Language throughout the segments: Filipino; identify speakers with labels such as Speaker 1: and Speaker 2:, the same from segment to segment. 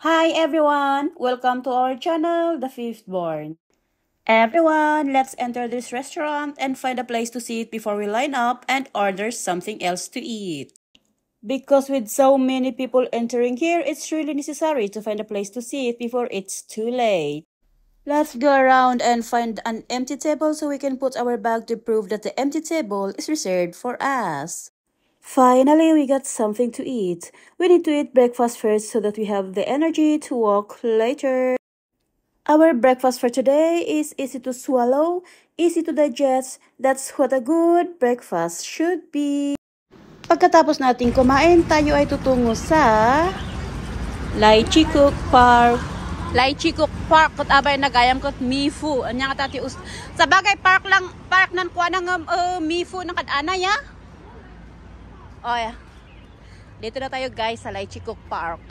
Speaker 1: Hi everyone! Welcome to our channel, The Fifth Born. Everyone, let's enter this restaurant and find a place to sit before we line up and order something else to eat. Because with so many people entering here, it's really necessary to find a place to sit before it's too late. Let's go around and find an empty table so we can put our bag to prove that the empty table is reserved for us. Finally, we got something to eat. We need to eat breakfast first so that we have the energy to walk later. Our breakfast for today is easy to swallow, easy to digest. That's what a good breakfast should be. Pagkatapos nating kumain, tayo ay tutungo sa Lai Chi Kuk Park.
Speaker 2: Lai Chi Kuk Park kot abay nagayam kot Mifu. Anya nga tati sa bagay park nan kuha ng Mifu ng kadana ya. Oh yeah. Dito na tayo guys sa Lai Chi Kuk Park.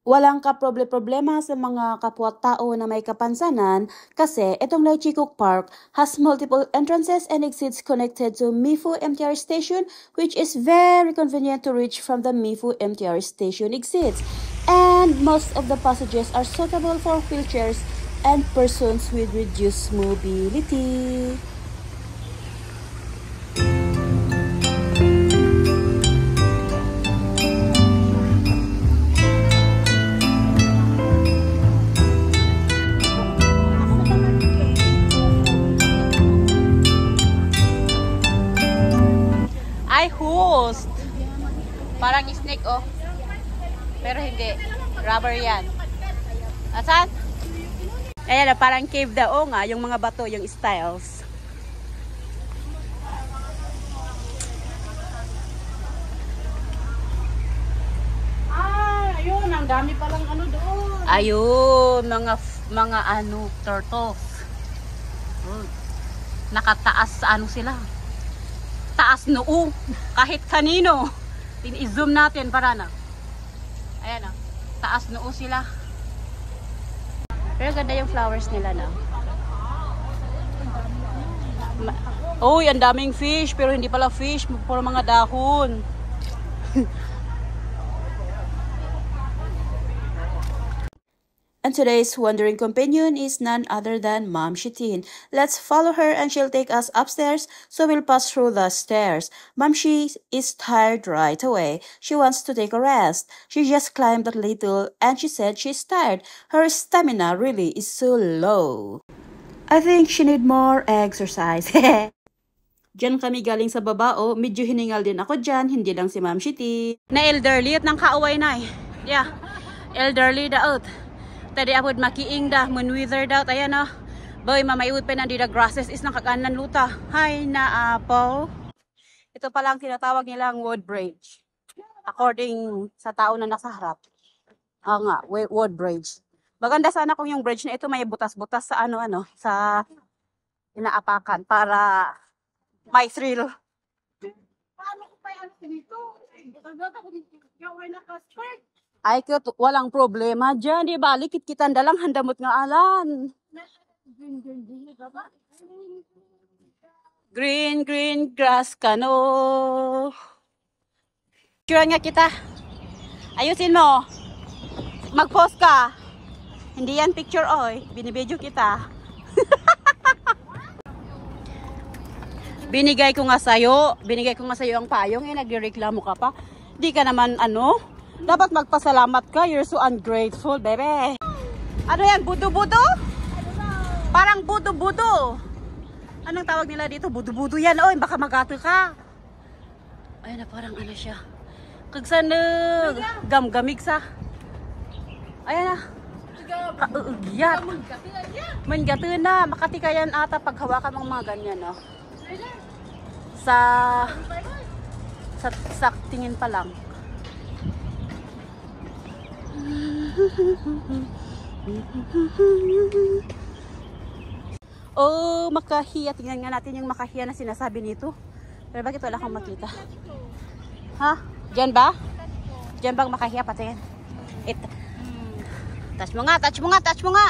Speaker 1: Walang kaproblema sa mga kapwa-tao na may kapansanan kasi itong Lai Chi Kuk Park has multiple entrances and exits connected to Mifu MTR station, which is very convenient to reach from the Mifu MTR station exits. And most of the passages are suitable for wheelchairs and persons with reduced mobility.
Speaker 2: Ay host. Parang snake oh. Pero hindi. Rubber yan. Asan? Ayan na, parang cave daw nga. Yung mga bato, yung styles.
Speaker 1: Ayun, ang dami palang ano doon.
Speaker 2: Ayun, mga ano, turtles. Nakataas sa ano sila. Taas noo. Kahit kanino. I-zoom natin para na. Ayan na. Taas noo sila. Pero ganda yung flowers nila na. Uy, ang daming fish. Pero hindi pala fish. Puro mga dahon.
Speaker 1: And today's wandering companion is none other than Ma'am Shitin. Let's follow her and she'll take us upstairs, so we'll pass through the stairs. Ma'am Shi is tired right away. She wants to take a rest. She just climbed a little and she said she's tired. Her stamina really is so low. I think she need more exercise. Diyan kami galing sa baba, oh. Medyo hiningal din ako dyan, hindi lang si Ma'am Shitin.
Speaker 2: Na elderly at nang kaaway na eh. Yeah, elderly daot. Tadi apod makiing dah, mun-wither daw. Ayan o. Boy, mamayud pa na di the grasses is nakakanan luta. Hay na apo. Ito palang tinatawag nilang wood bridge. According sa tao na nasa harap. Nga, wood bridge. Maganda sana kung yung bridge na ito may butas-butas sa ano-ano. Sa inaapakan para may thrill. Paano ko pa yan dito? Ay, walang problema dyan. Di ba? Likit kita dalang handamot nga alan. Green, green grass kano. Picture nga kita. Ayusin mo. Mag-post ka. Hindi yan picture, oy. Binibidyo kita. Binigay ko nga sa'yo ang payong. Nagreklamo ka pa. Di ka naman ano. Dapat magpasalamat ka. You're so ungrateful, bebe. Ano yan? Budo-budo? Parang budo-budo. Anong tawag nila dito? Budo-budo yan. Oy, baka magato ka. Ay na, parang ano siya. Kagsanag. Gamgamig sa. Ayan na. Kaugyat. Mangato na. Makati ka yan ata pag hawakan ng mga ganyan, no? Sa tingin pa lang. Oh, makahiya. Tingnan nga natin yung makahiya na sinasabi nito. Pero bakit wala akong makita? Ha? Diyan ba? Diyan bang makahiya patin? Touch mo nga, touch mo nga, touch mo nga.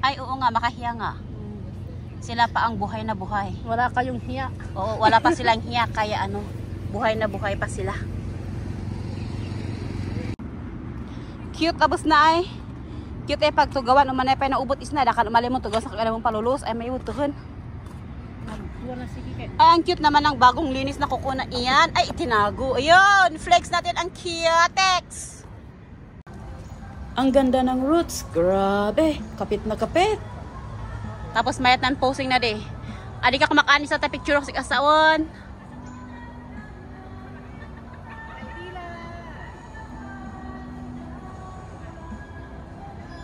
Speaker 2: Ay, oo nga, makahiya nga. Sila pa ang buhay na buhay.
Speaker 1: Wala kayong hiya.
Speaker 2: Oo, wala pa silang hiya. Kaya ano, buhay na buhay pa sila. cute tapos na ay. Cute eh pag tugawan umanay pa naubot isna dakan umali mo tugaw sa kanang palulus ay may utuhon. Ay, ang cute naman ng bagong linis na kuko na iyan. Ay, itinago. Ayun, flex natin ang cutex.
Speaker 1: Ang ganda ng roots. Grabe, kapit na kapit.
Speaker 2: Tapos mayat ng posing na de. Adi ka kumakaani sa ta picture si kasaon.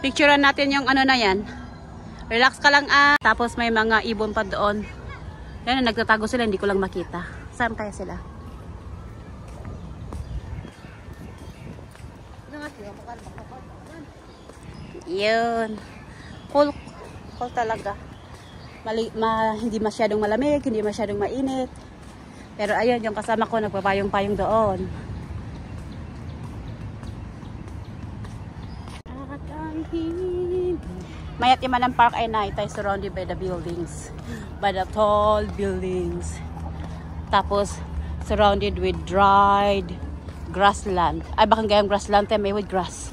Speaker 2: Picturean natin yung ano na yan. Relax ka lang ah. Tapos may mga ibon pa doon. Yan, nagtatago sila, hindi ko lang makita. Saan kaya sila? Yun. Cool. Cool talaga. Hindi masyadong malamig, hindi masyadong mainit. Pero ayun, yung kasama ko, nagpapayong-payong doon. Mayat iman ang park ay night ay surrounded by the buildings, by the tall buildings. Tapos surrounded with dried grassland. Ay bakang gayang grassland tayo may with grass.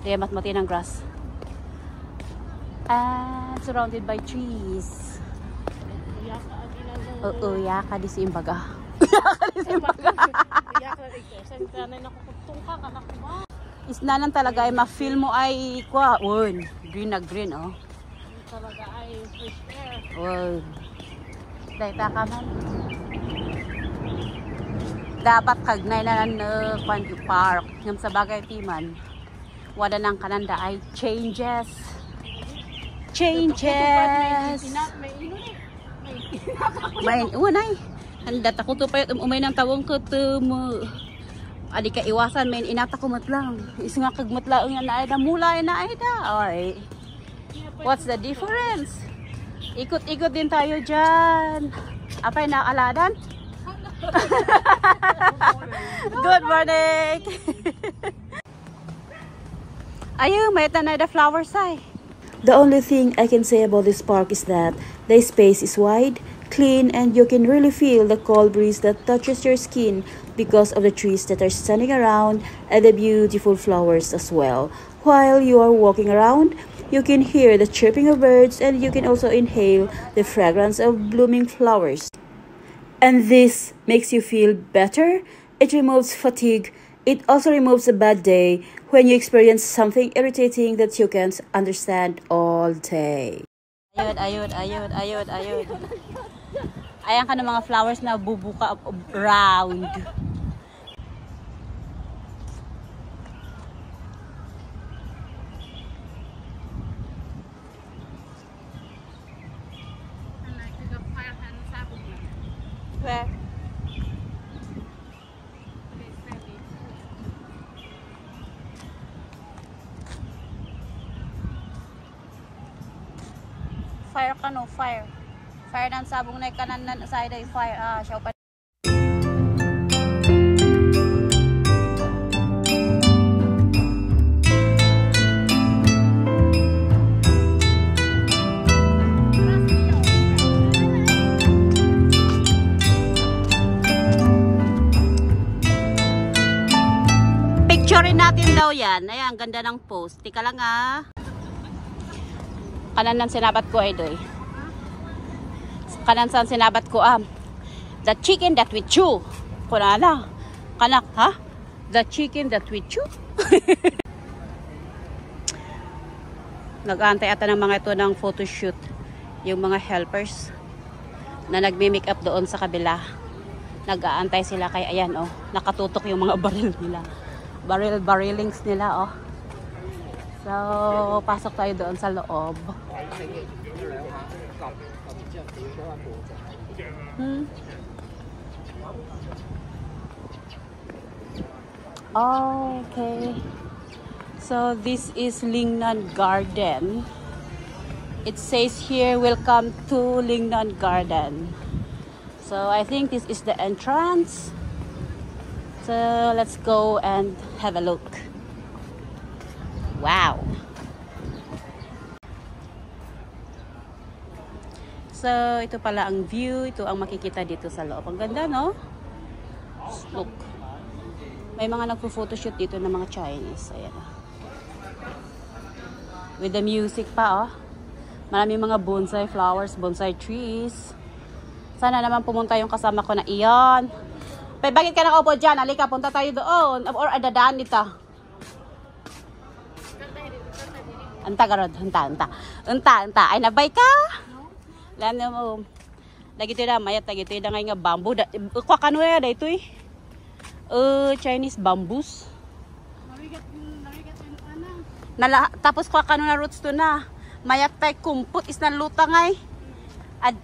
Speaker 2: Kaya matmati ng grass. And surrounded by trees. Oo, yaka di simbaga. Yaka di simbaga. Isnanan talaga ay ma-feel mo ay kwa. Uy, green na green oh.
Speaker 3: Talaga ay fresh air.
Speaker 2: Uy. Dahil ka man. Dapat kagnay na kwan yung park. Ngam sa bagay timan. Wala ng kananda ay changes. Changes. May unay. Handa ako to pa umay ng tawong ko to mo. Adi ka iwasan men inata ko matlang. Is nga kagmatlaong yan na ay da mulay na ay da. Oy. What's the difference? Ikot-ikot din tayo dyan. Apay nakaladan? Good morning. Ayun, may tanay the flowers ay.
Speaker 1: The only thing I can say about this park is that the space is wide, clean, and you can really feel the cold breeze that touches your skin because of the trees that are standing around and the beautiful flowers as well. While you are walking around, you can hear the chirping of birds and you can also inhale the fragrance of blooming flowers. And this makes you feel better. It removes fatigue. It also removes a bad day when you experience something irritating that you can't understand all day.
Speaker 2: Ayun. Ayan ka ng mga flowers na bubuka round. Where? Fire ka no, fire. Fire ng sabong na kanan na side ay fire. Siya pa. Picturein natin daw yan. Ayan, ganda ng post. Tika lang Kanan ng sinabat ko ay doy. Kanan sa sinabat ko the chicken that we chew. Kunala. Kanak ha? The chicken that we chew. Nag-aantay ata ng mga ito ng photoshoot. Yung mga helpers na nagme-make up doon sa kabila. Nag-aantay sila kay ayan nakatutok yung mga baril nila. Barilings nila So, pasok tayo doon sa loob. Okay. So, this is Lingnan Garden. It says here, welcome to Lingnan Garden. So, I think this is the entrance. So, let's go and have a look. Wow! So, ito pala ang view. Ito ang makikita dito sa loob. Ang ganda, no? Look. May mga nagpo-photoshoot dito ng mga Chinese. Ayan. With the music pa, oh. Maraming mga bonsai flowers, bonsai trees. Sana naman pumunta yung kasama ko na iyon. Bakit ka nakaupo dyan? Halika, punta tayo doon. Or adadaan dito. Anta garod, anta. Ay nabay ka? Lano mo. Lagi tayo na mayat, lagi tayo na nga bamboo. Kwa kano ya da ito eh. Chinese bamboos. Tapos kwa kano na roots to na. Mayat tayo kumput is naluta ngay. At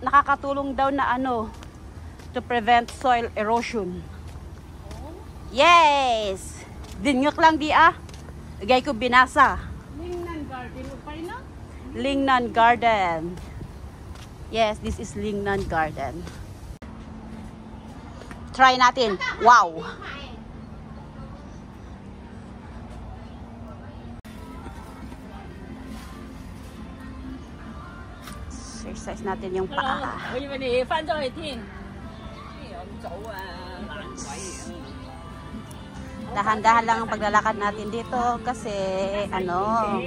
Speaker 2: nakakatulong daw na ano to prevent soil erosion. Yes! Dinyok lang di ah. Gay ko binasa. Lingnan Garden. Yes, this is Lingnan Garden. Try natin. Wow! Exercise natin yung paa. Dahan-dahan lang ang paglalakad natin dito kasi ano,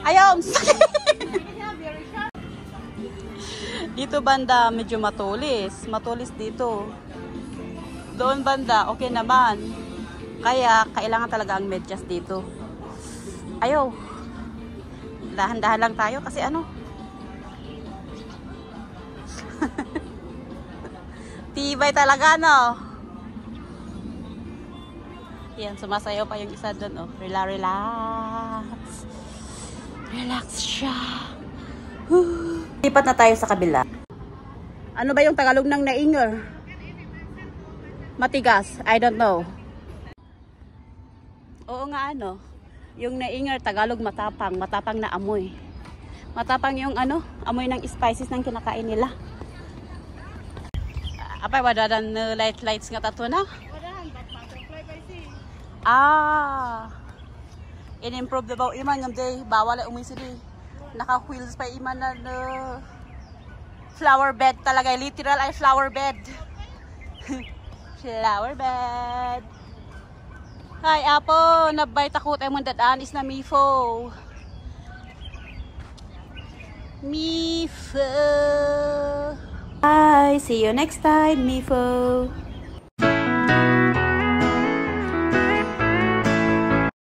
Speaker 2: ayaw! Dito banda medyo matulis. Matulis dito. Doon banda okay naman. Kaya kailangan talaga ang medyas dito. Ayaw. Dahan-dahan lang tayo kasi ano. Tibay talaga no. Yan, sumasayaw pa yung isa doon, oh. Relax. Relax siya.
Speaker 1: Lipat na tayo sa kabila.
Speaker 2: Ano ba yung Tagalog ng nainger? Matigas? I don't know. Oo nga ano. Yung nainger, Tagalog matapang. Matapang na amoy. Matapang yung ano, amoy ng spices ng kinakain nila. Apay, wadadan lights nga tato na? In-improve daw iman yung day bawal ay umisi di naka-wheels pa iman na flower bed talaga, literal ay flower bed. Flower bed. Hi apo, nabay takot ay mong dadaan is na Mifo.
Speaker 1: Bye, see you next time, Mifo.